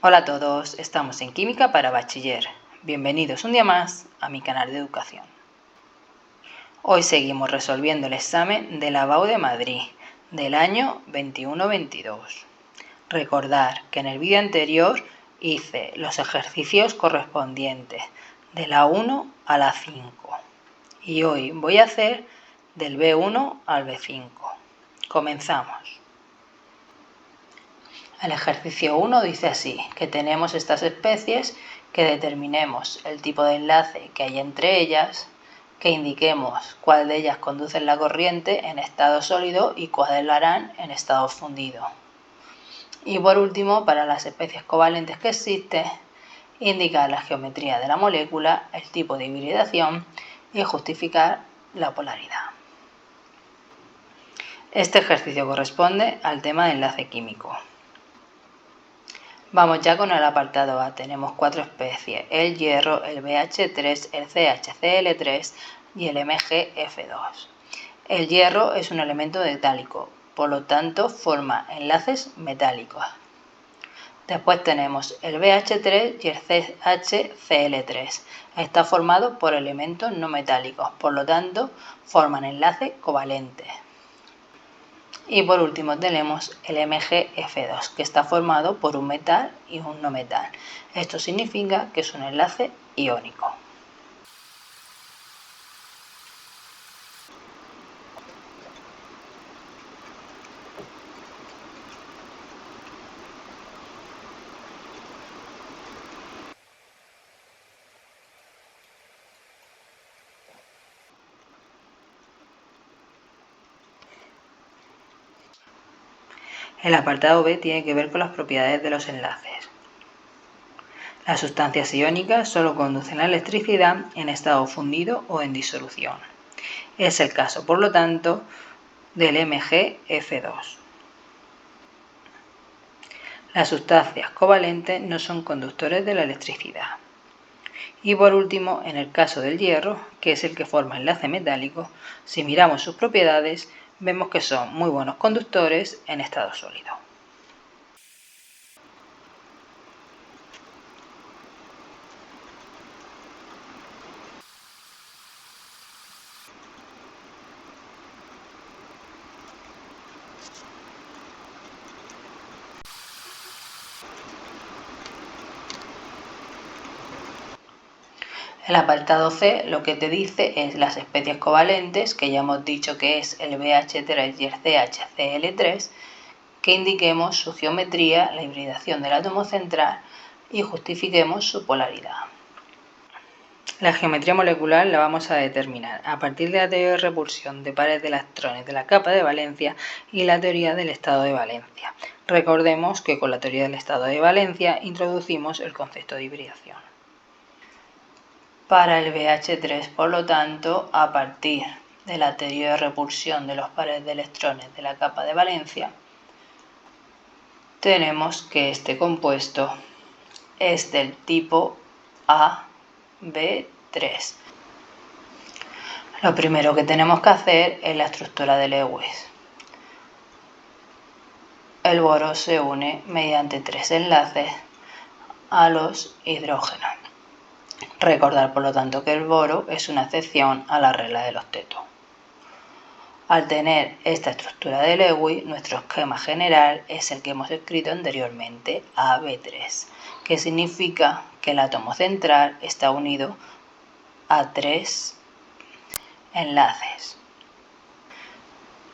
Hola a todos, estamos en Química para Bachiller. Bienvenidos un día más a mi canal de educación. Hoy seguimos resolviendo el examen de la BAU de Madrid del año 21-22. Recordad que en el vídeo anterior hice los ejercicios correspondientes de la 1 a la 5 y hoy voy a hacer del B1 al B5. Comenzamos. El ejercicio 1 dice así, que tenemos estas especies, que determinemos el tipo de enlace que hay entre ellas, que indiquemos cuál de ellas conduce la corriente en estado sólido y cuáles la harán en estado fundido. Y por último, para las especies covalentes que existen, indicar la geometría de la molécula, el tipo de hibridación y justificar la polaridad. Este ejercicio corresponde al tema de enlace químico. Vamos ya con el apartado A. Tenemos 4 especies, el hierro, el BH3, el CHCl3 y el MgF2. El hierro es un elemento metálico, por lo tanto forma enlaces metálicos. Después tenemos el BH3 y el CHCl3. Está formado por elementos no metálicos, por lo tanto forman enlaces covalentes. Y por último tenemos el MgF2, que está formado por un metal y un no metal. Esto significa que es un enlace iónico. El apartado B tiene que ver con las propiedades de los enlaces. Las sustancias iónicas solo conducen la electricidad en estado fundido o en disolución. Es el caso, por lo tanto, del MgF2. Las sustancias covalentes no son conductores de la electricidad. Y por último, en el caso del hierro, que es el que forma enlace metálico, si miramos sus propiedades, vemos que son muy buenos conductores en estado sólido. El apartado C lo que te dice es las especies covalentes, que ya hemos dicho que es el BH3 y el CHCl3, que indiquemos su geometría, la hibridación del átomo central y justifiquemos su polaridad. La geometría molecular la vamos a determinar a partir de la teoría de repulsión de pares de electrones de la capa de valencia y la teoría del estado de valencia. Recordemos que con la teoría del estado de valencia introducimos el concepto de hibridación. Para el BH3, por lo tanto, a partir de la teoría de repulsión de los pares de electrones de la capa de valencia, tenemos que este compuesto es del tipo AB3. Lo primero que tenemos que hacer es la estructura de Lewis. El boro se une mediante 3 enlaces a los hidrógenos. Recordar, por lo tanto, que el boro es una excepción a la regla del octeto. Al tener esta estructura de Lewis, nuestro esquema general es el que hemos escrito anteriormente, AB3, que significa que el átomo central está unido a 3 enlaces.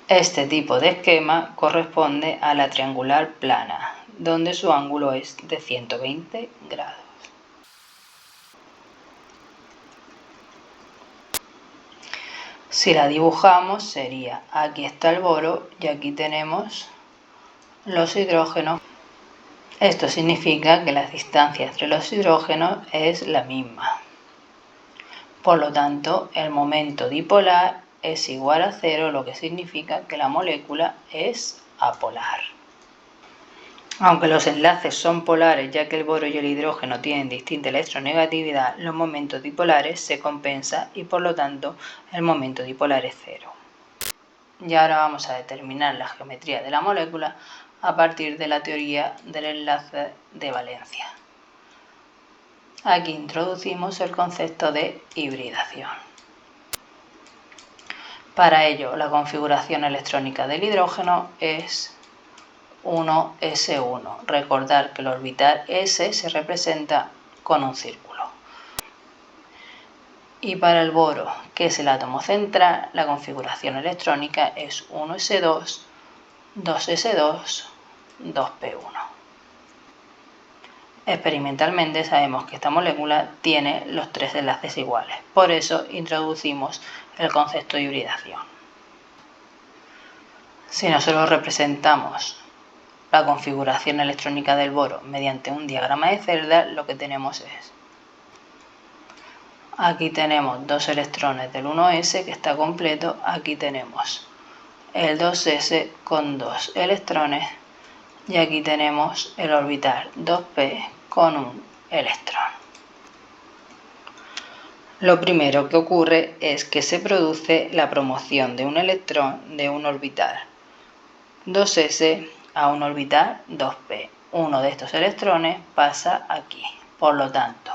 Este tipo de esquema corresponde a la triangular plana, donde su ángulo es de 120 grados. Si la dibujamos sería, aquí está el boro y aquí tenemos los hidrógenos. Esto significa que la distancia entre los hidrógenos es la misma. Por lo tanto, el momento dipolar es igual a 0, lo que significa que la molécula es apolar. Aunque los enlaces son polares, ya que el boro y el hidrógeno tienen distinta electronegatividad, los momentos dipolares se compensan y por lo tanto el momento dipolar es 0. Y ahora vamos a determinar la geometría de la molécula a partir de la teoría del enlace de valencia. Aquí introducimos el concepto de hibridación. Para ello, la configuración electrónica del hidrógeno es 1s1. Recordar que el orbital s se representa con un círculo. Y para el boro, que es el átomo central, la configuración electrónica es 1s2, 2s2, 2p1. Experimentalmente sabemos que esta molécula tiene los tres enlaces iguales, por eso introducimos el concepto de hibridación. Si nosotros representamos la configuración electrónica del boro mediante un diagrama de celdas, lo que tenemos es: aquí tenemos dos electrones del 1s que está completo, aquí tenemos el 2s con dos electrones y aquí tenemos el orbital 2p con un electrón. Lo primero que ocurre es que se produce la promoción de un electrón de un orbital 2s a un orbital 2p. Uno de estos electrones pasa aquí, por lo tanto,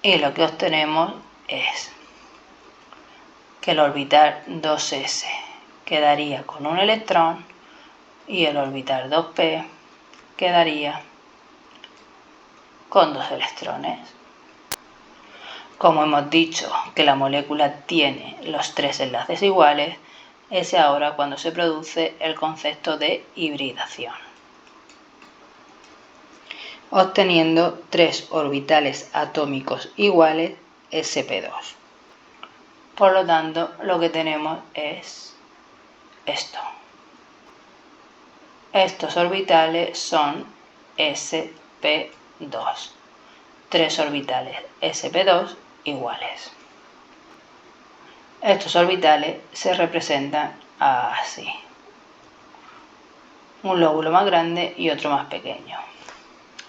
y lo que obtenemos es que el orbital 2s quedaría con un electrón y el orbital 2p quedaría con dos electrones. Como hemos dicho que la molécula tiene los tres enlaces iguales, es ahora cuando se produce el concepto de hibridación, obteniendo tres orbitales atómicos iguales sp2. Por lo tanto, lo que tenemos es esto. Estos orbitales son sp2, tres orbitales sp2 iguales. Estos orbitales se representan así: un lóbulo más grande y otro más pequeño.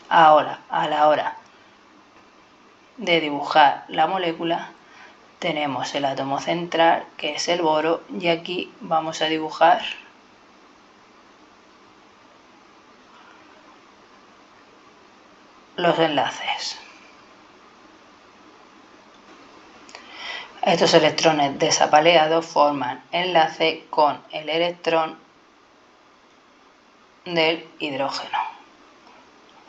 Ahora, a la hora de dibujar la molécula, tenemos el átomo central, que es el boro, y aquí vamos a dibujar los enlaces. Estos electrones desapaleados forman enlace con el electrón del hidrógeno.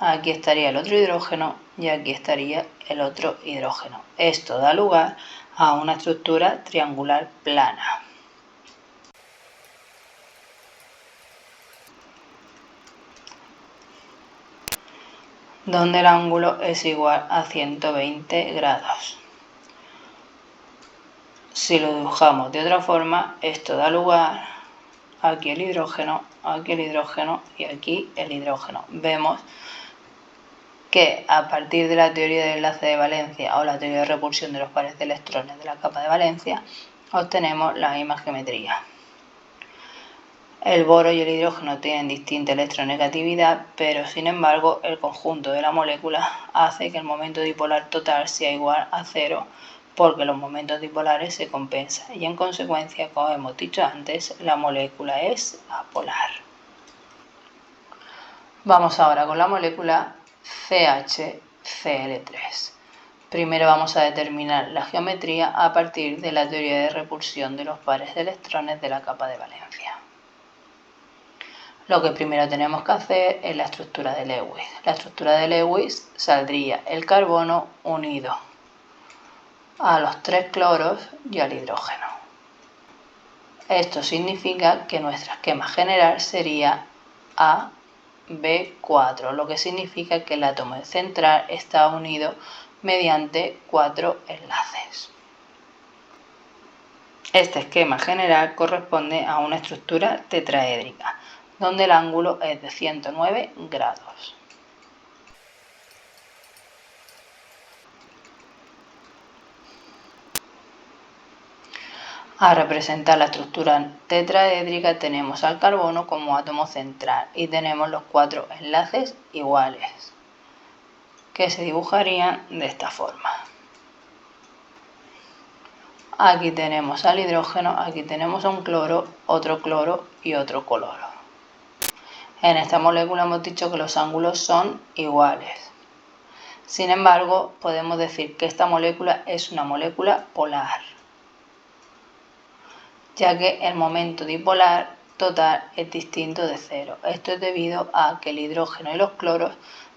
Aquí estaría el otro hidrógeno y aquí estaría el otro hidrógeno. Esto da lugar a una estructura triangular plana. Donde el ángulo es igual a 120 grados. Si lo dibujamos de otra forma, esto da lugar aquí el hidrógeno y aquí el hidrógeno. Vemos que a partir de la teoría del enlace de valencia o la teoría de repulsión de los pares de electrones de la capa de valencia, obtenemos la misma geometría. El boro y el hidrógeno tienen distinta electronegatividad, pero sin embargo el conjunto de la molécula hace que el momento dipolar total sea igual a 0, porque los momentos dipolares se compensan y en consecuencia, como hemos dicho antes, la molécula es apolar. Vamos ahora con la molécula CHCl3. Primero vamos a determinar la geometría a partir de la teoría de repulsión de los pares de electrones de la capa de valencia. Lo que primero tenemos que hacer es la estructura de Lewis. La estructura de Lewis saldría el carbono unido a los tres cloros y al hidrógeno. Esto significa que nuestro esquema general sería AB4, lo que significa que el átomo central está unido mediante 4 enlaces. Este esquema general corresponde a una estructura tetraédrica, donde el ángulo es de 109 grados. A representar la estructura tetraédrica tenemos al carbono como átomo central y tenemos los 4 enlaces iguales, que se dibujarían de esta forma. Aquí tenemos al hidrógeno, aquí tenemos un cloro y otro cloro. En esta molécula hemos dicho que los ángulos son iguales. Sin embargo, podemos decir que esta molécula es una molécula polar, ya que el momento dipolar total es distinto de cero. Esto es debido a que el hidrógeno y los cloros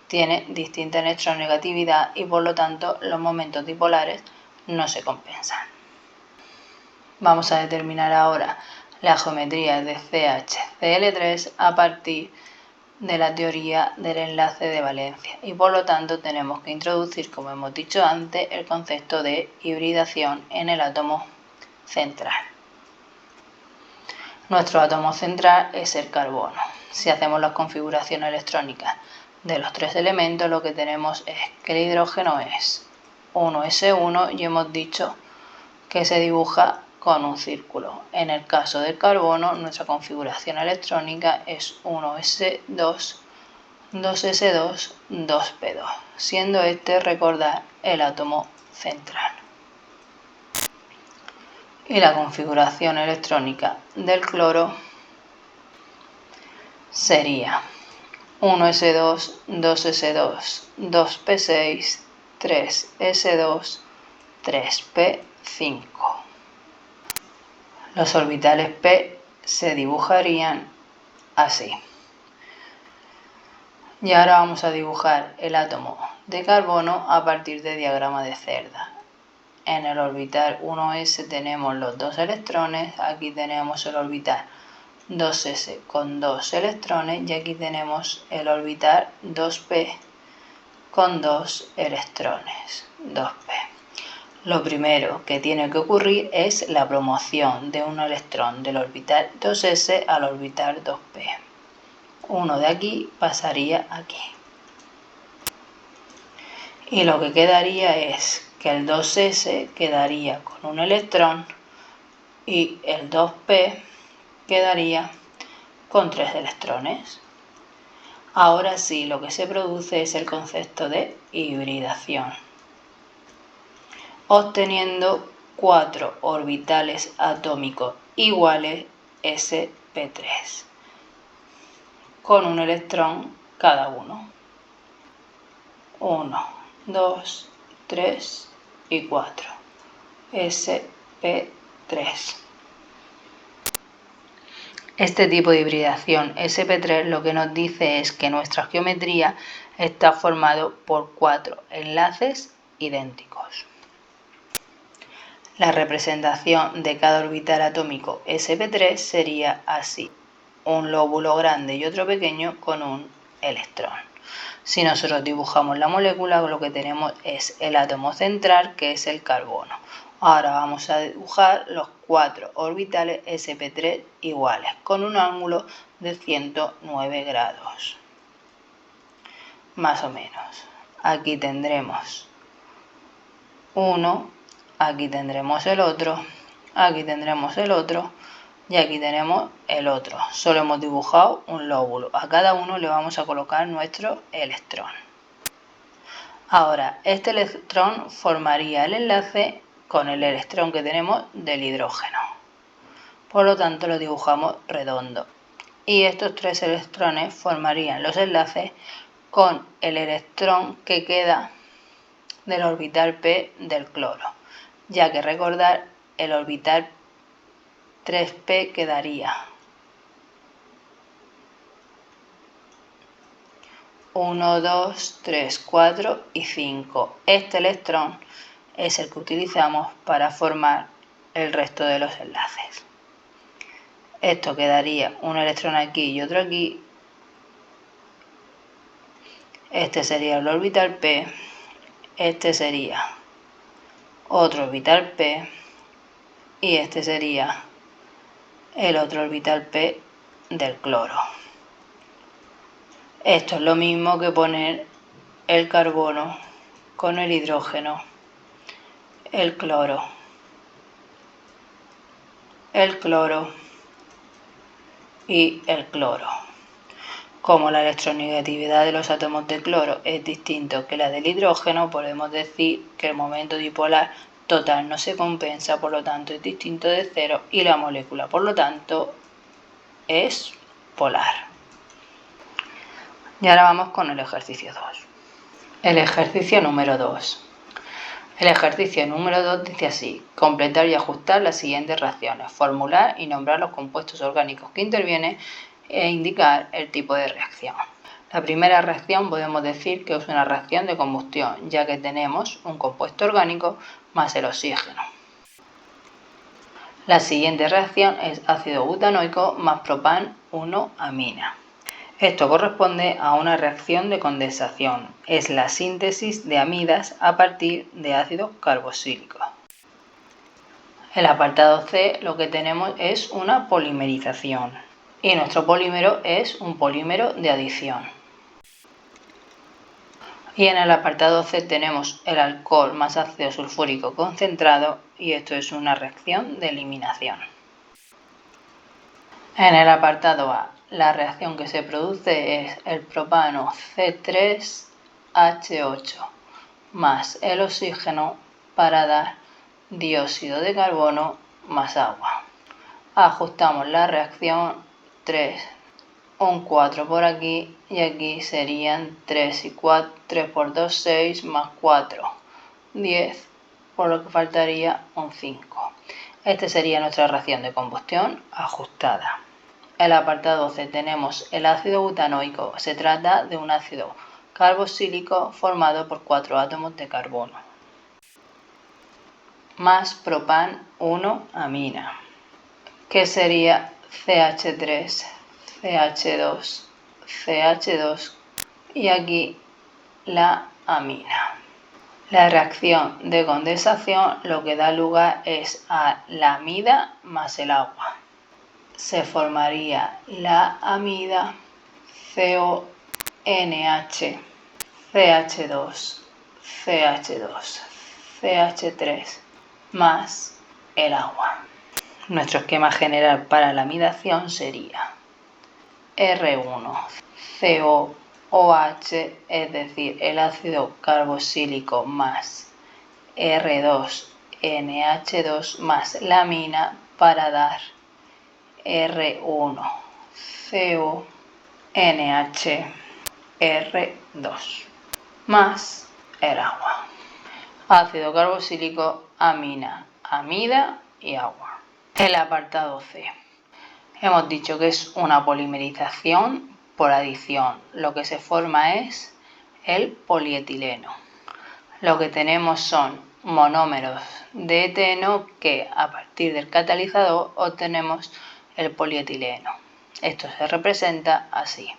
tienen distinta electronegatividad y por lo tanto los momentos dipolares no se compensan. Vamos a determinar ahora la geometría de CH-Cl3 a partir de la teoría del enlace de valencia y por lo tanto tenemos que introducir, como hemos dicho antes, el concepto de hibridación en el átomo central. Nuestro átomo central es el carbono. Si hacemos las configuraciones electrónicas de los tres elementos, lo que tenemos es que el hidrógeno es 1s1 y hemos dicho que se dibuja con un círculo. En el caso del carbono, nuestra configuración electrónica es 1s2, 2s2, 2p2, siendo este, recordar, el átomo central. Y la configuración electrónica del cloro sería 1s2, 2s2, 2p6, 3s2, 3p5. Los orbitales p se dibujarían así. Y ahora vamos a dibujar el átomo de carbono a partir de diagrama de Cerda. En el orbital 1s tenemos los dos electrones, aquí tenemos el orbital 2s con dos electrones y aquí tenemos el orbital 2p con dos electrones, 2p. Lo primero que tiene que ocurrir es la promoción de un electrón del orbital 2s al orbital 2p. Uno de aquí pasaría aquí. Y lo que quedaría es que el 2s quedaría con un electrón y el 2p quedaría con 3 electrones. Ahora sí, lo que se produce es el concepto de hibridación, obteniendo 4 orbitales atómicos iguales sp3, con un electrón cada uno. 1, 2, 3 y 4. sp3. Este tipo de hibridación sp3 lo que nos dice es que nuestra geometría está formado por 4 enlaces idénticos. La representación de cada orbital atómico sp3 sería así: un lóbulo grande y otro pequeño con un electrón. Si nosotros dibujamos la molécula, lo que tenemos es el átomo central, que es el carbono. Ahora vamos a dibujar los 4 orbitales sp3 iguales, con un ángulo de 109 grados. Más o menos. Aquí tendremos uno, aquí tendremos el otro, aquí tendremos el otro y aquí tenemos el otro. Solo hemos dibujado un lóbulo. A cada uno le vamos a colocar nuestro electrón. Ahora, este electrón formaría el enlace con el electrón que tenemos del hidrógeno. Por lo tanto, lo dibujamos redondo. Y estos 3 electrones formarían los enlaces con el electrón que queda del orbital p del cloro, ya que recordar, el orbital 3p quedaría 1, 2, 3, 4 y 5. Este electrón es el que utilizamos para formar el resto de los enlaces. Esto quedaría un electrón aquí y otro aquí. Este sería el orbital p, este sería otro orbital p y este sería el otro orbital p del cloro. Esto es lo mismo que poner el carbono con el hidrógeno, el cloro y el cloro. Como la electronegatividad de los átomos de cloro es distinto que la del hidrógeno, podemos decir que el momento dipolar total no se compensa, por lo tanto es distinto de cero y la molécula, por lo tanto, es polar. Y ahora vamos con el ejercicio 2. El ejercicio número 2. El ejercicio número 2 dice así: completar y ajustar las siguientes reacciones, formular y nombrar los compuestos orgánicos que intervienen e indicar el tipo de reacción. La primera reacción podemos decir que es una reacción de combustión, ya que tenemos un compuesto orgánico más el oxígeno. La siguiente reacción es ácido butanoico más propan-1-amina. Esto corresponde a una reacción de condensación, es la síntesis de amidas a partir de ácido carboxílico. En el apartado C lo que tenemos es una polimerización y nuestro polímero es un polímero de adición. Y en el apartado C tenemos el alcohol más ácido sulfúrico concentrado y esto es una reacción de eliminación. En el apartado A, la reacción que se produce es el propano C3H8 más el oxígeno para dar dióxido de carbono más agua. Ajustamos la reacción 3, un 4 por aquí y aquí serían 3 y 4, 3 por 2, 6 más 4, 10, por lo que faltaría un 5. Esta sería nuestra reacción de combustión ajustada. En el apartado C tenemos el ácido butanoico. Se trata de un ácido carboxílico formado por 4 átomos de carbono más propan-1-amina, que sería CH3, CH2, CH2 y aquí la amina. La reacción de condensación lo que da lugar es a la amida más el agua. Se formaría la amida CONH, CH2, CH2, CH3 más el agua. Nuestro esquema general para la amidación sería R1, COOH, es decir, el ácido carboxílico más R2, NH2 más la amina para dar R1, CONH, R2 más el agua. Ácido carboxílico, amina, amida y agua. El apartado C. Hemos dicho que es una polimerización por adición. Lo que se forma es el polietileno. Lo que tenemos son monómeros de eteno que a partir del catalizador obtenemos el polietileno. Esto se representa así.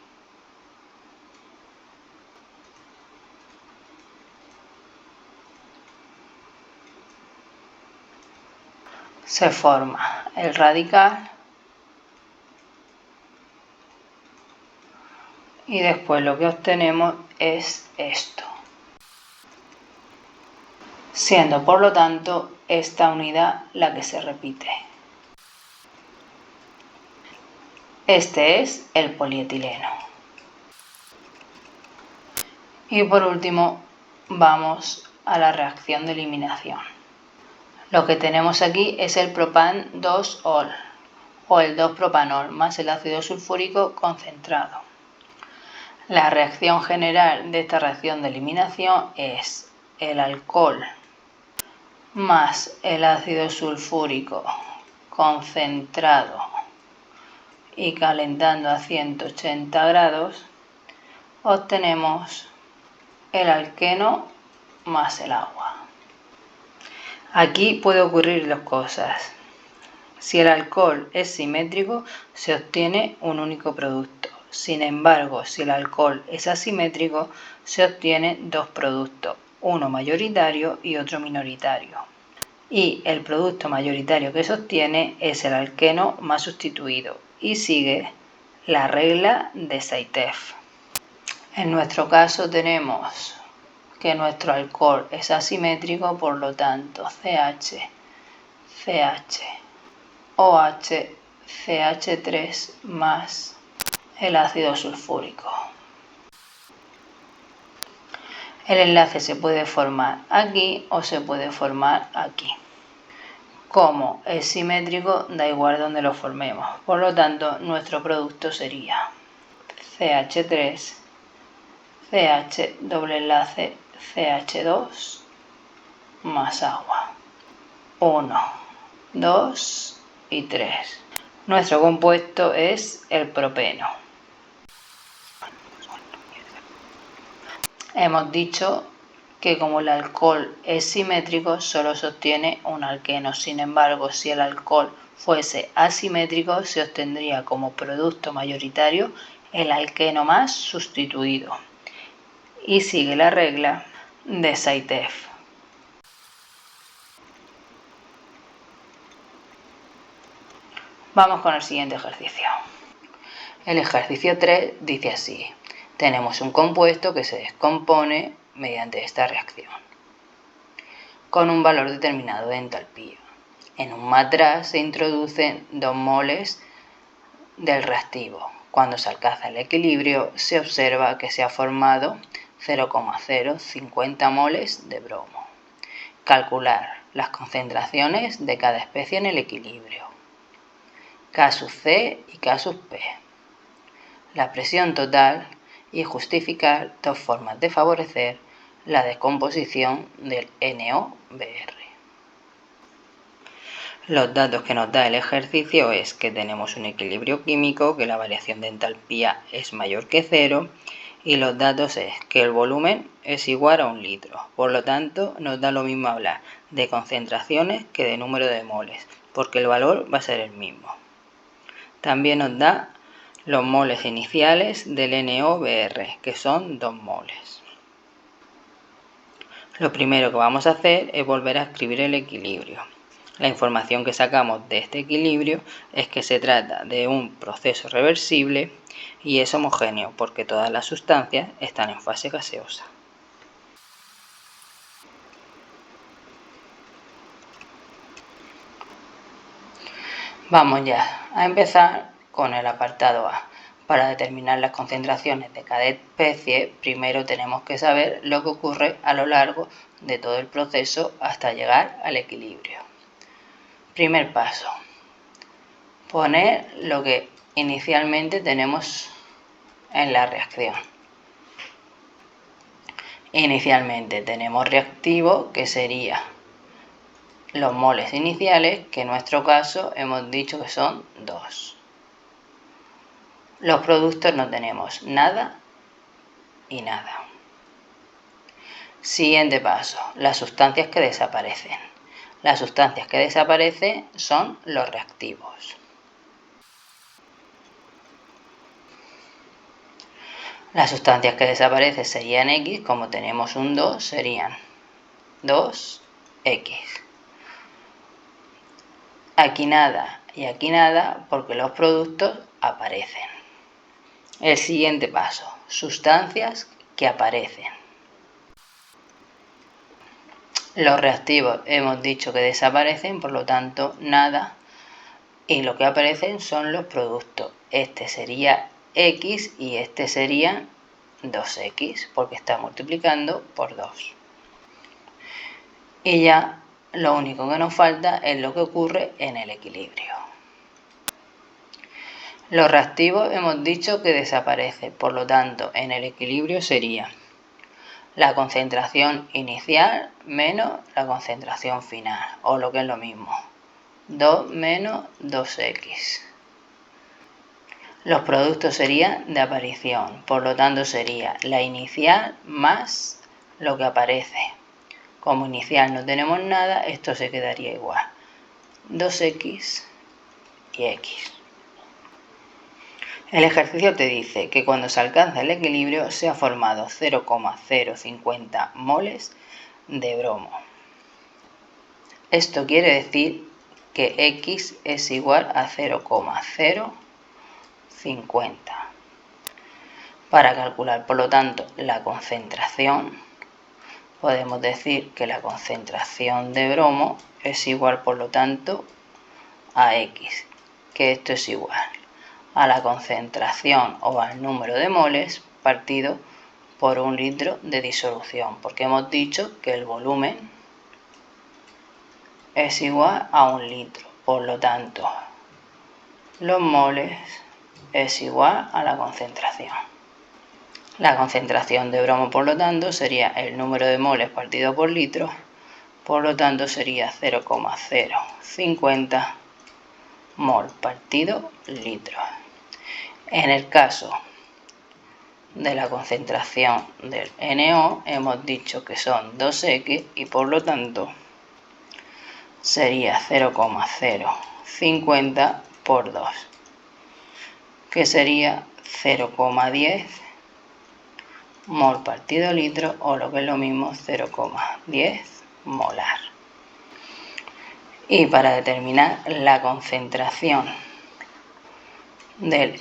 Se forma el radical y después lo que obtenemos es esto, siendo por lo tanto esta unidad la que se repite. Este es el polietileno. Y por último vamos a la reacción de eliminación. Lo que tenemos aquí es el propan-2-ol o el 2-propanol más el ácido sulfúrico concentrado. La reacción general de esta reacción de eliminación es el alcohol más el ácido sulfúrico concentrado y calentando a 180 grados obtenemos el alqueno más el agua. Aquí puede ocurrir dos cosas. Si el alcohol es simétrico, se obtiene un único producto. Sin embargo, si el alcohol es asimétrico, se obtienen dos productos, uno mayoritario y otro minoritario. Y el producto mayoritario que se obtiene es el alqueno más sustituido y sigue la regla de Saitev. En nuestro caso tenemos que nuestro alcohol es asimétrico, por lo tanto CH, CH, OH, CH3 más el ácido sulfúrico. El enlace se puede formar aquí o se puede formar aquí. Como es simétrico, da igual donde lo formemos. Por lo tanto, nuestro producto sería CH3, CH doble enlace CH2 más agua. 1, 2 y 3. Nuestro compuesto es el propeno. Hemos dicho que como el alcohol es simétrico, solo se obtiene un alqueno. Sin embargo, si el alcohol fuese asimétrico, se obtendría como producto mayoritario el alqueno más sustituido. Y sigue la regla de Saitev. Vamos con el siguiente ejercicio. El ejercicio 3 dice así: tenemos un compuesto que se descompone mediante esta reacción con un valor determinado de entalpía. En un matraz se introducen 2 moles del reactivo. Cuando se alcanza el equilibrio, se observa que se ha formado 0,050 moles de bromo. Calcular las concentraciones de cada especie en el equilibrio. K sub C y K sub P. La presión total y justificar 2 formas de favorecer la descomposición del NOBr. Los datos que nos da el ejercicio es que tenemos un equilibrio químico, que la variación de entalpía es mayor que 0, y los datos es que el volumen es igual a 1 litro. Por lo tanto, nos da lo mismo hablar de concentraciones que de número de moles, porque el valor va a ser el mismo. También nos da los moles iniciales del NOBr, que son 2 moles. Lo primero que vamos a hacer es volver a escribir el equilibrio. La información que sacamos de este equilibrio es que se trata de un proceso reversible y es homogéneo porque todas las sustancias están en fase gaseosa. Vamos ya a empezar con el apartado A. Para determinar las concentraciones de cada especie, primero tenemos que saber lo que ocurre a lo largo de todo el proceso hasta llegar al equilibrio. Primer paso: poner lo que inicialmente tenemos en la reacción. Inicialmente tenemos reactivo, que sería los moles iniciales, que en nuestro caso hemos dicho que son 2. Los productos no tenemos nada y nada. Siguiente paso: las sustancias que desaparecen. Las sustancias que desaparecen son los reactivos. Las sustancias que desaparecen serían X, como tenemos un 2, serían 2X. Aquí nada y aquí nada porque los productos aparecen. El siguiente paso: sustancias que aparecen. Los reactivos hemos dicho que desaparecen, por lo tanto nada, y lo que aparecen son los productos. Este sería X y este sería 2X porque está multiplicando por 2. Y ya lo único que nos falta es lo que ocurre en el equilibrio. Los reactivos hemos dicho que desaparecen, por lo tanto en el equilibrio sería la concentración inicial menos la concentración final, o lo que es lo mismo, 2 menos 2X. Los productos serían de aparición, por lo tanto sería la inicial más lo que aparece. Como inicial no tenemos nada, esto se quedaría igual, 2X y X. El ejercicio te dice que cuando se alcanza el equilibrio se ha formado 0,050 moles de bromo. Esto quiere decir que X es igual a 0,050. Para calcular, por lo tanto, la concentración, podemos decir que la concentración de bromo es igual, por lo tanto, a X, que esto es igual a la concentración o al número de moles partido por 1 litro de disolución, porque hemos dicho que el volumen es igual a 1 litro, por lo tanto los moles es igual a la concentración. La concentración de bromo, por lo tanto, sería el número de moles partido por litro, por lo tanto sería 0,050 mol partido litro. En el caso de la concentración del NO hemos dicho que son 2X y por lo tanto sería 0,050 por 2, que sería 0,10 mol partido litro, o lo que es lo mismo 0,10 molar. Y para determinar la concentración del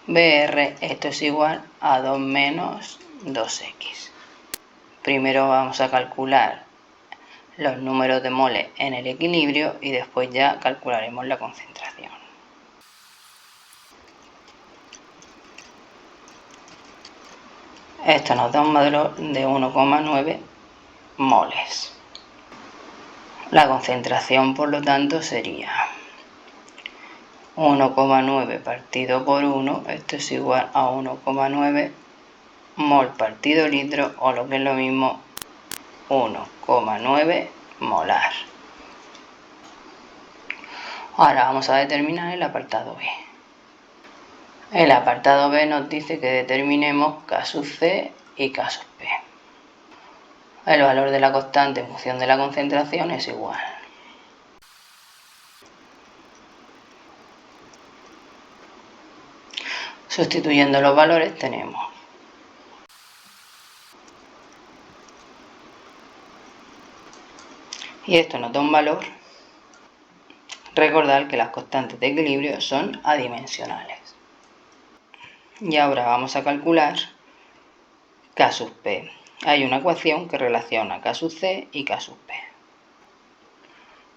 NOBr, esto es igual a 2 menos 2x. Primero vamos a calcular los números de moles en el equilibrio y después ya calcularemos la concentración. Esto nos da un valor de 1,9 moles. La concentración, por lo tanto, sería 1,9 partido por 1, esto es igual a 1,9 mol partido litro, o lo que es lo mismo 1,9 molar. Ahora vamos a determinar el apartado B. El apartado B nos dice que determinemos K sub C y K sub P. El valor de la constante en función de la concentración es igual. Sustituyendo los valores tenemos y esto nos da un valor. Recordad que las constantes de equilibrio son adimensionales. Y ahora vamos a calcular K sub P. Hay una ecuación que relaciona K sub C y K sub P,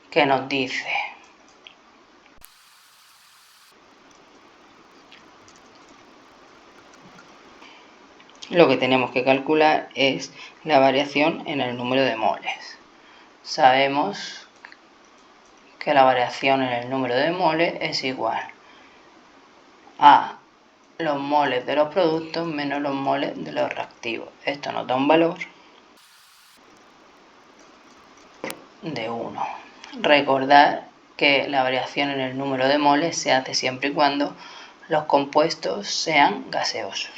que nos dice lo que tenemos que calcular es la variación en el número de moles. Sabemos que la variación en el número de moles es igual a los moles de los productos menos los moles de los reactivos. Esto nos da un valor de 1. Recordad que la variación en el número de moles se hace siempre y cuando los compuestos sean gaseosos.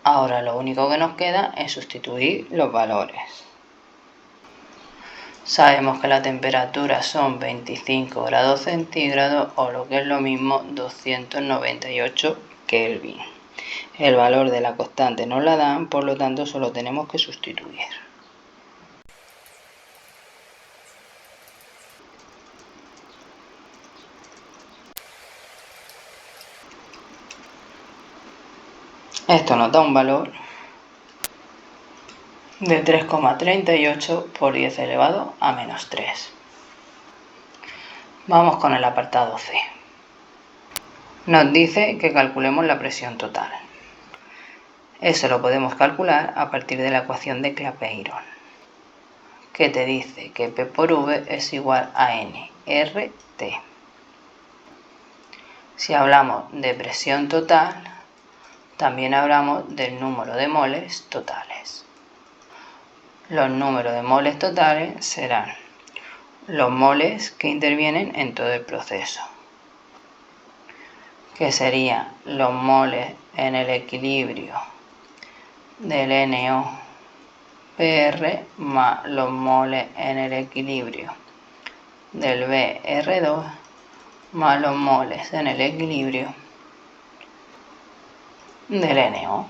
Ahora lo único que nos queda es sustituir los valores. Sabemos que la temperatura son 25 grados centígrados, o lo que es lo mismo 298 Kelvin. El valor de la constante nos la dan, por lo tanto solo tenemos que sustituir. Esto nos da un valor de 3,38 por 10 elevado a menos 3. Vamos con el apartado C. Nos dice que calculemos la presión total. Eso lo podemos calcular a partir de la ecuación de Clapeyron, que te dice que P por V es igual a nRT. Si hablamos de presión total, también hablamos del número de moles totales. Los números de moles totales serán los moles que intervienen en todo el proceso, que serían los moles en el equilibrio del NOBr más los moles en el equilibrio del Br2 más los moles en el equilibrio del NO.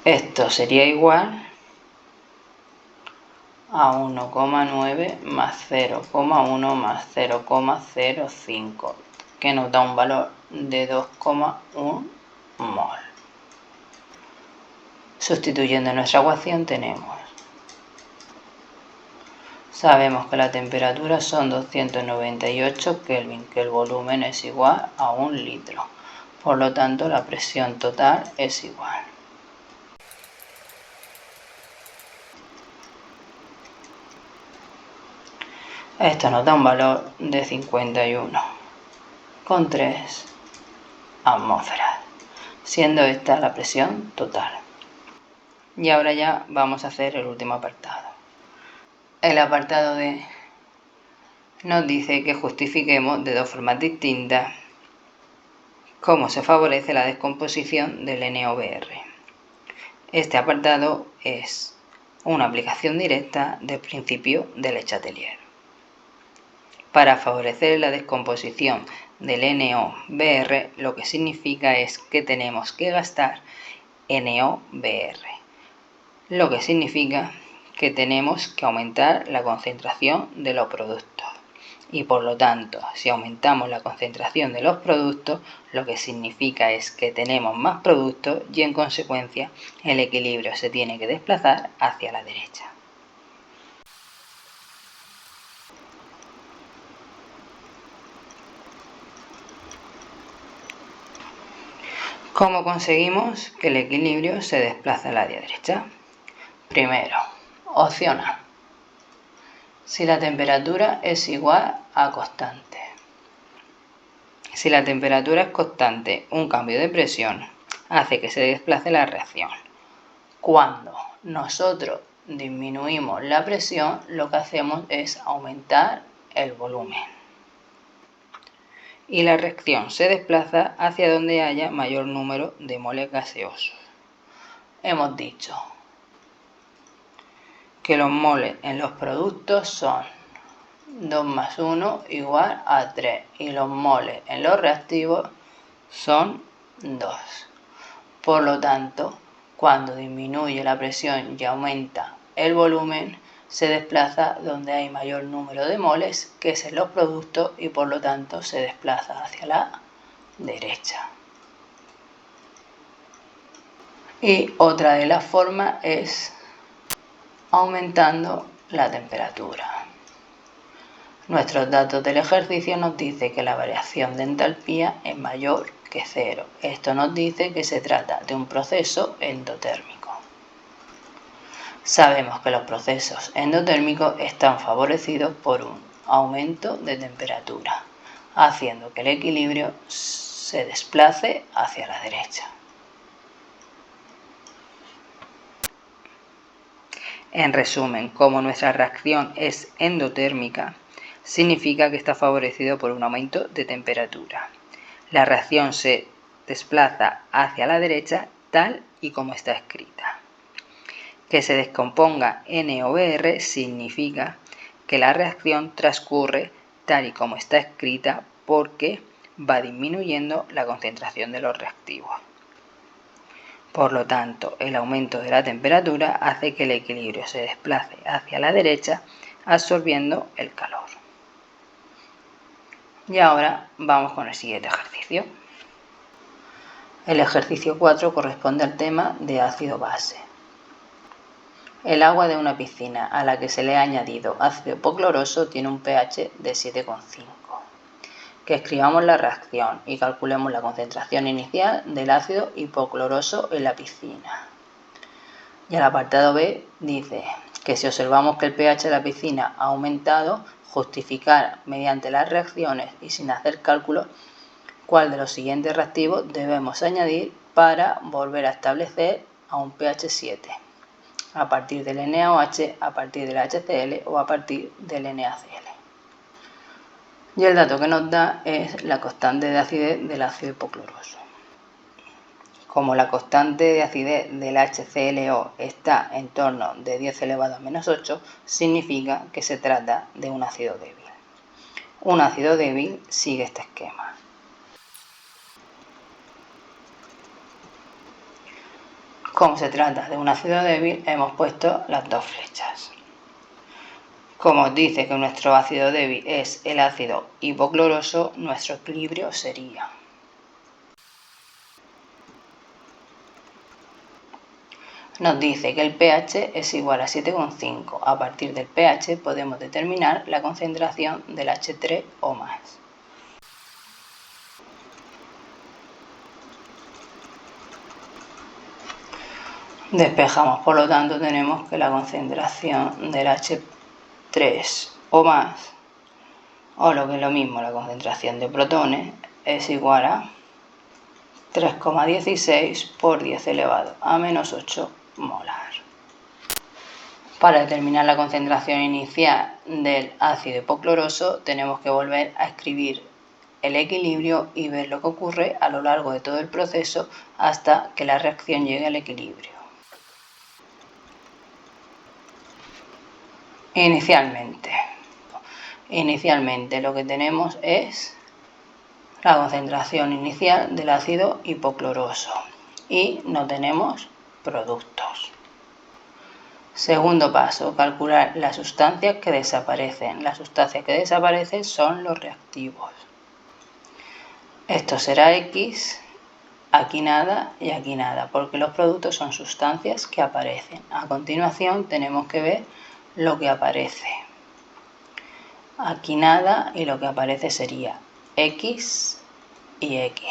Esto sería igual a 1,9 más 0,1 más 0,05, que nos da un valor de 2,1 mol. Sustituyendo nuestra ecuación tenemos, sabemos que la temperatura son 298 Kelvin, que el volumen es igual a 1 litro, por lo tanto la presión total es igual. Esto nos da un valor de 51,3 atmósferas. siendo esta la presión total. Y ahora ya vamos a hacer el último apartado. El apartado D nos dice que justifiquemos de dos formas distintas cómo se favorece la descomposición del NOBR. Este apartado es una aplicación directa del principio de Le Chatelier. Para favorecer la descomposición del NOBR, lo que significa es que tenemos que gastar NOBR, lo que significa que tenemos que aumentar la concentración de los productos. Y por lo tanto, si aumentamos la concentración de los productos, lo que significa es que tenemos más productos y en consecuencia el equilibrio se tiene que desplazar hacia la derecha. ¿Cómo conseguimos que el equilibrio se desplace a la derecha? Primero, opción A. Si la temperatura es igual a constante. Si la temperatura es constante, un cambio de presión hace que se desplace la reacción. Cuando nosotros disminuimos la presión, lo que hacemos es aumentar el volumen. Y la reacción se desplaza hacia donde haya mayor número de moles gaseosos. Hemos dicho que los moles en los productos son 2 más 1 igual a 3 y los moles en los reactivos son 2. Por lo tanto, cuando disminuye la presión y aumenta el volumen, se desplaza donde hay mayor número de moles, que es en los productos, y por lo tanto se desplaza hacia la derecha. Y otra de las formas es aumentando la temperatura. Nuestros datos del ejercicio nos dicen que la variación de entalpía es mayor que 0. Esto nos dice que se trata de un proceso endotérmico. Sabemos que los procesos endotérmicos están favorecidos por un aumento de temperatura, haciendo que el equilibrio se desplace hacia la derecha. En resumen, como nuestra reacción es endotérmica, significa que está favorecido por un aumento de temperatura. La reacción se desplaza hacia la derecha tal y como está escrita. Que se descomponga NOBR significa que la reacción transcurre tal y como está escrita porque va disminuyendo la concentración de los reactivos. Por lo tanto, el aumento de la temperatura hace que el equilibrio se desplace hacia la derecha, absorbiendo el calor. Y ahora vamos con el siguiente ejercicio. El ejercicio 4 corresponde al tema de ácido base. El agua de una piscina a la que se le ha añadido ácido hipocloroso tiene un pH de 7,5. Que escribamos la reacción y calculemos la concentración inicial del ácido hipocloroso en la piscina. Y el apartado B dice que si observamos que el pH de la piscina ha aumentado, justificar mediante las reacciones y sin hacer cálculos cuál de los siguientes reactivos debemos añadir para volver a establecer a un pH 7, a partir del NaOH, a partir del HCl o a partir del NaCl. Y el dato que nos da es la constante de acidez del ácido hipocloroso. Como la constante de acidez del HClO está en torno de 10 elevado a menos 8, significa que se trata de un ácido débil. Un ácido débil sigue este esquema. Como se trata de un ácido débil, hemos puesto las dos flechas. Como os dice que nuestro ácido débil es el ácido hipocloroso, nuestro equilibrio sería nos dice que el pH es igual a 7,5. A partir del pH podemos determinar la concentración del H3 o más. Despejamos, por lo tanto tenemos que la concentración del H3 o más, o lo que es lo mismo, la concentración de protones, es igual a 3,16 por 10 elevado a menos 8 molar. Para determinar la concentración inicial del ácido hipocloroso tenemos que volver a escribir el equilibrio y ver lo que ocurre a lo largo de todo el proceso hasta que la reacción llegue al equilibrio. Inicialmente lo que tenemos es la concentración inicial del ácido hipocloroso y no tenemos productos. Segundo paso, calcular las sustancias que desaparecen. Las sustancias que desaparecen son los reactivos. Esto será X, aquí nada y aquí nada, porque los productos son sustancias que aparecen. A continuación tenemos que ver lo que aparece. Aquí nada y lo que aparece sería X y X.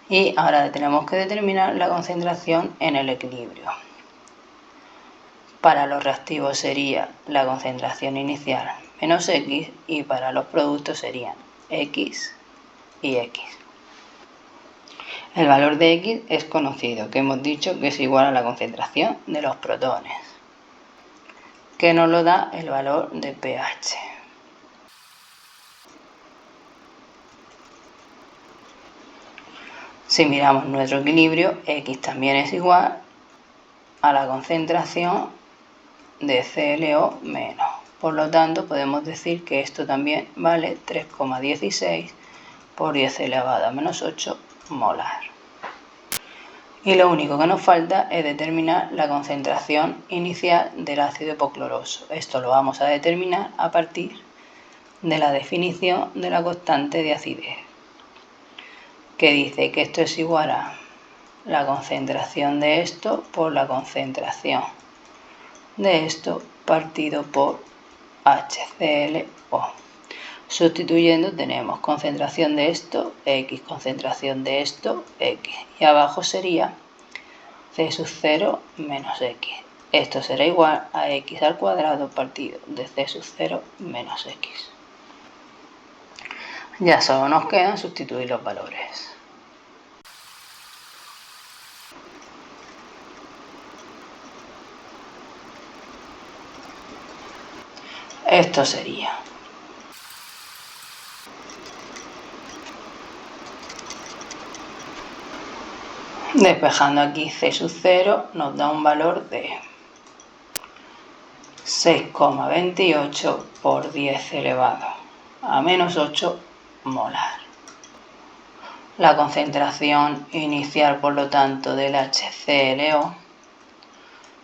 Y ahora tenemos que determinar la concentración en el equilibrio. Para los reactivos sería la concentración inicial menos X y para los productos serían X y X. El valor de X es conocido, que hemos dicho que es igual a la concentración de los protones, que nos lo da el valor de pH. Si miramos nuestro equilibrio, X también es igual a la concentración de ClO menos. Por lo tanto, podemos decir que esto también vale 3,16 por 10 elevado a menos 8 molar. Y lo único que nos falta es determinar la concentración inicial del ácido hipocloroso. Esto lo vamos a determinar a partir de la definición de la constante de acidez, que dice que esto es igual a la concentración de esto por la concentración de esto partido por HClO. Sustituyendo tenemos concentración de esto, X, concentración de esto, X. Y abajo sería C sub 0 menos X. Esto será igual a X al cuadrado partido de C sub 0 menos X. Ya solo nos quedan sustituir los valores. Esto sería despejando aquí C sub 0 nos da un valor de 6,28 por 10 elevado a menos 8 molar. La concentración inicial, por lo tanto, del HClO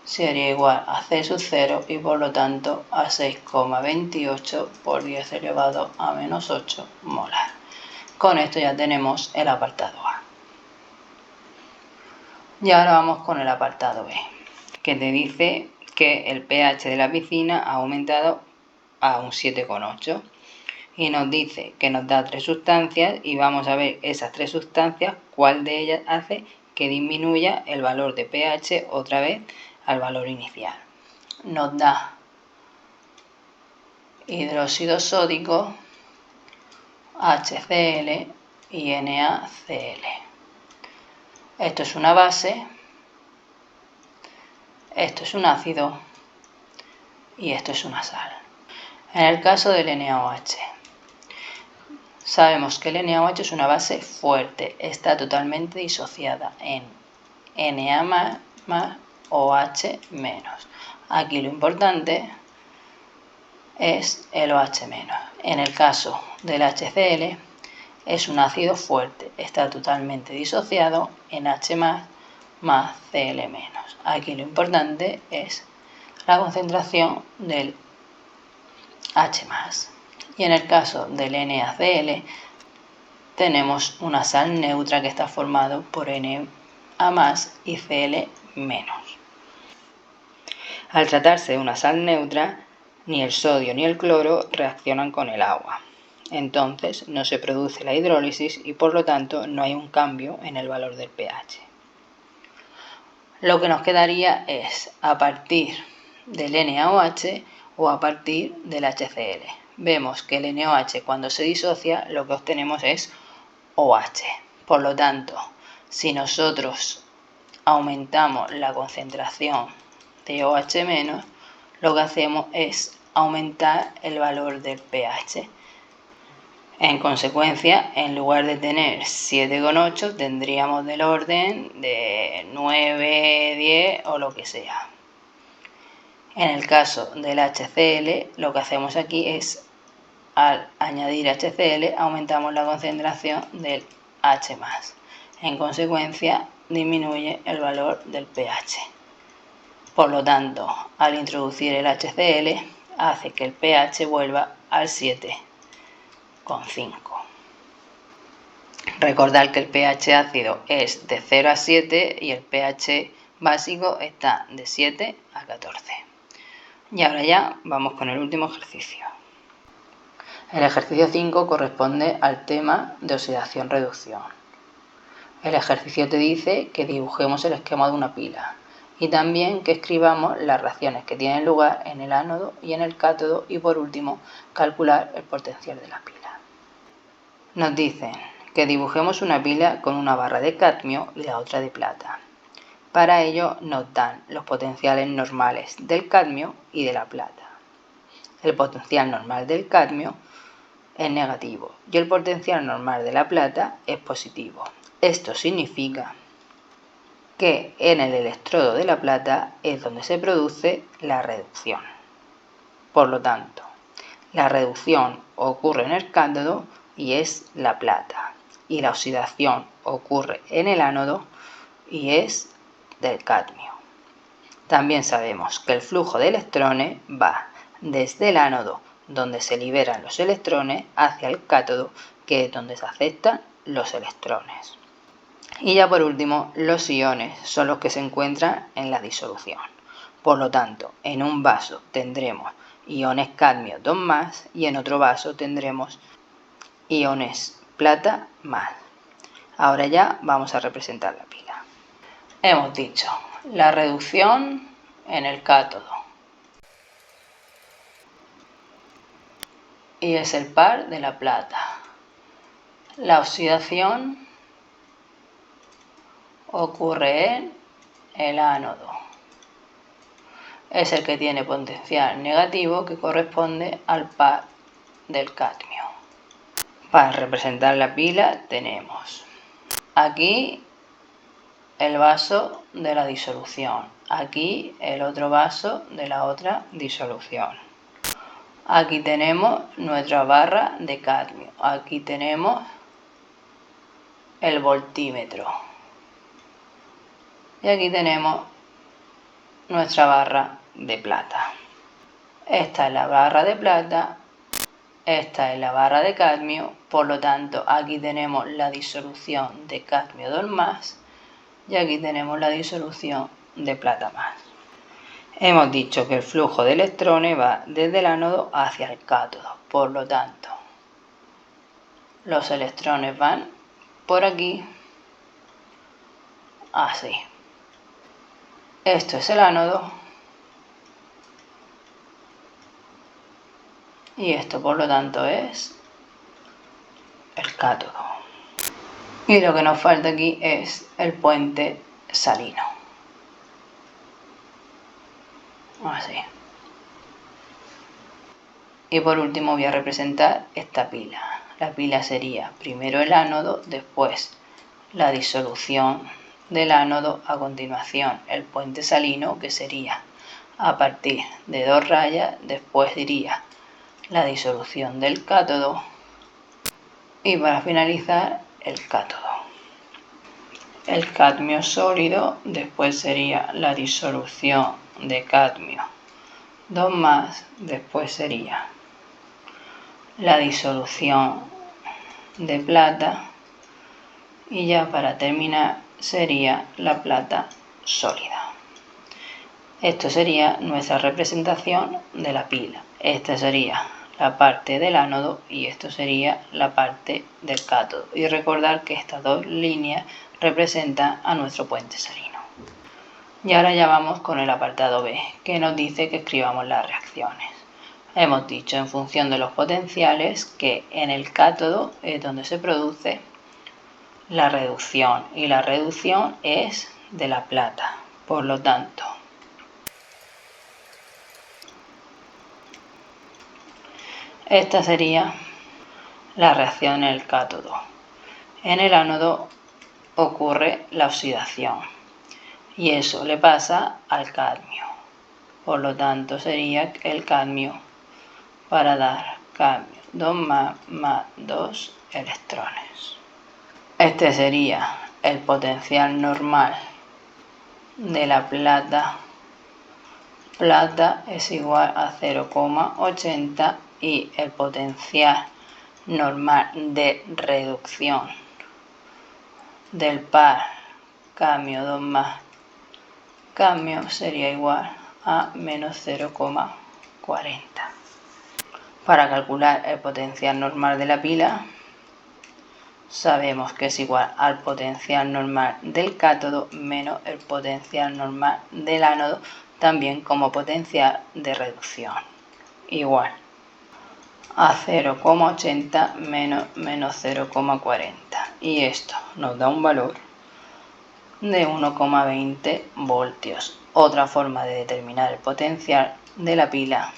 sería igual a C sub 0 y por lo tanto a 6,28 por 10 elevado a menos 8 molar. Con esto ya tenemos el apartado A. Y ahora vamos con el apartado B, que te dice que el pH de la piscina ha aumentado a un 7,8 y nos dice que nos da 3 sustancias y vamos a ver esas 3 sustancias, cuál de ellas hace que disminuya el valor de pH otra vez al valor inicial. Nos da hidróxido sódico, HCl y NaCl. Esto es una base, esto es un ácido y esto es una sal. En el caso del NaOH, sabemos que el NaOH es una base fuerte, está totalmente disociada en Na más OH menos. Aquí lo importante es el OH menos. En el caso del HCl es un ácido fuerte, está totalmente disociado en H más Cl menos. Aquí lo importante es la concentración del H más. Y en el caso del NaCl tenemos una sal neutra que está formado por Na más y Cl menos. Al tratarse de una sal neutra, ni el sodio ni el cloro reaccionan con el agua. Entonces no se produce la hidrólisis y por lo tanto no hay un cambio en el valor del pH. Lo que nos quedaría es a partir del NaOH o a partir del HCl. Vemos que el NaOH cuando se disocia lo que obtenemos es OH. Por lo tanto, Si nosotros aumentamos la concentración de OH-, lo que hacemos es aumentar el valor del pH. En consecuencia, en lugar de tener 7,8, tendríamos del orden de 9, 10 o lo que sea. En el caso del HCl, lo que hacemos aquí es, al añadir HCl, aumentamos la concentración del H+. En consecuencia, disminuye el valor del pH. Por lo tanto, al introducir el HCl, hace que el pH vuelva al 7,5. Recordad que el pH ácido es de 0 a 7 y el pH básico está de 7 a 14. Y ahora ya vamos con el último ejercicio. El ejercicio 5 corresponde al tema de oxidación-reducción. El ejercicio te dice que dibujemos el esquema de una pila y también que escribamos las reacciones que tienen lugar en el ánodo y en el cátodo y por último calcular el potencial de la pila. Nos dicen que dibujemos una pila con una barra de cadmio y la otra de plata. Para ello nos dan los potenciales normales del cadmio y de la plata. El potencial normal del cadmio es negativo y el potencial normal de la plata es positivo. Esto significa que en el electrodo de la plata es donde se produce la reducción. Por lo tanto, la reducción ocurre en el cátodo y es la plata, y la oxidación ocurre en el ánodo y es del cadmio. También sabemos que el flujo de electrones va desde el ánodo, donde se liberan los electrones, hacia el cátodo, que es donde se aceptan los electrones. Y ya por último, los iones son los que se encuentran en la disolución. Por lo tanto, en un vaso tendremos iones cadmio 2+, y en otro vaso tendremos iones plata más. Ahora ya vamos a representar la pila. Hemos dicho la reducción en el cátodo y es el par de la plata. La oxidación ocurre en el ánodo. Es el que tiene potencial negativo que corresponde al par del cadmio. Para representar la pila tenemos aquí el vaso de la disolución, aquí el otro vaso de la otra disolución. Aquí tenemos nuestra barra de cadmio, aquí tenemos el voltímetro y aquí tenemos nuestra barra de plata. Esta es la barra de plata, esta es la barra de cadmio, por lo tanto aquí tenemos la disolución de cadmio 2+, y aquí tenemos la disolución de plata más. Hemos dicho que el flujo de electrones va desde el ánodo hacia el cátodo, por lo tanto los electrones van por aquí, así. Esto es el ánodo y esto por lo tanto es el cátodo. Y lo que nos falta aquí es el puente salino. Así. Y por último voy a representar esta pila. La pila sería primero el ánodo, después la disolución del ánodo, a continuación el puente salino, que sería a partir de 2 rayas, después iría la disolución del cátodo y para finalizar el cátodo. El cadmio sólido, después sería la disolución de cadmio 2+, después sería la disolución de plata y ya para terminar sería la plata sólida. Esto sería nuestra representación de la pila. Esta sería la parte del ánodo y esto sería la parte del cátodo. Y recordar que estas dos líneas representan a nuestro puente salino. Y ahora ya vamos con el apartado B, que nos dice que escribamos las reacciones. Hemos dicho en función de los potenciales que en el cátodo es donde se produce la reducción, y la reducción es de la plata. Por lo tanto, esta sería la reacción en el cátodo. En el ánodo ocurre la oxidación y eso le pasa al cadmio. Por lo tanto, sería el cadmio para dar cadmio 2 más 2 electrones. Este sería el potencial normal de la plata. Plata es igual a 0,80 y el potencial normal de reducción del par cadmio 2 más cadmio sería igual a menos 0,40. Para calcular el potencial normal de la pila, sabemos que es igual al potencial normal del cátodo menos el potencial normal del ánodo, también como potencial de reducción, igual a 0,80 menos 0,40. Y esto nos da un valor de 1,20 voltios. Otra forma de determinar el potencial de la pila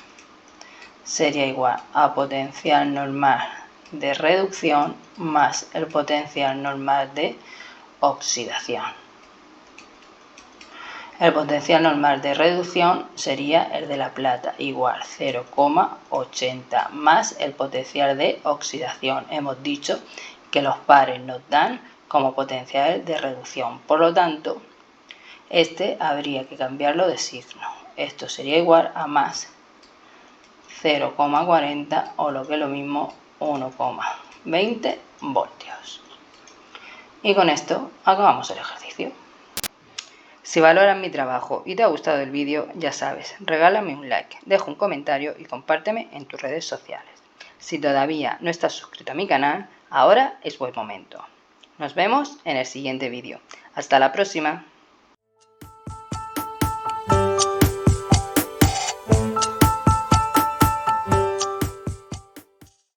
sería igual a potencial normal de reducción más el potencial normal de oxidación. El potencial normal de reducción sería el de la plata, igual 0,80 más el potencial de oxidación. Hemos dicho que los pares nos dan como potencial de reducción, por lo tanto, este habría que cambiarlo de signo. Esto sería igual a más 0,40 o lo que es lo mismo 1,20 voltios. Y con esto acabamos el ejercicio. Si valoras mi trabajo y te ha gustado el vídeo, ya sabes, regálame un like, deja un comentario y compárteme en tus redes sociales. Si todavía no estás suscrito a mi canal, ahora es buen momento. Nos vemos en el siguiente vídeo. Hasta la próxima.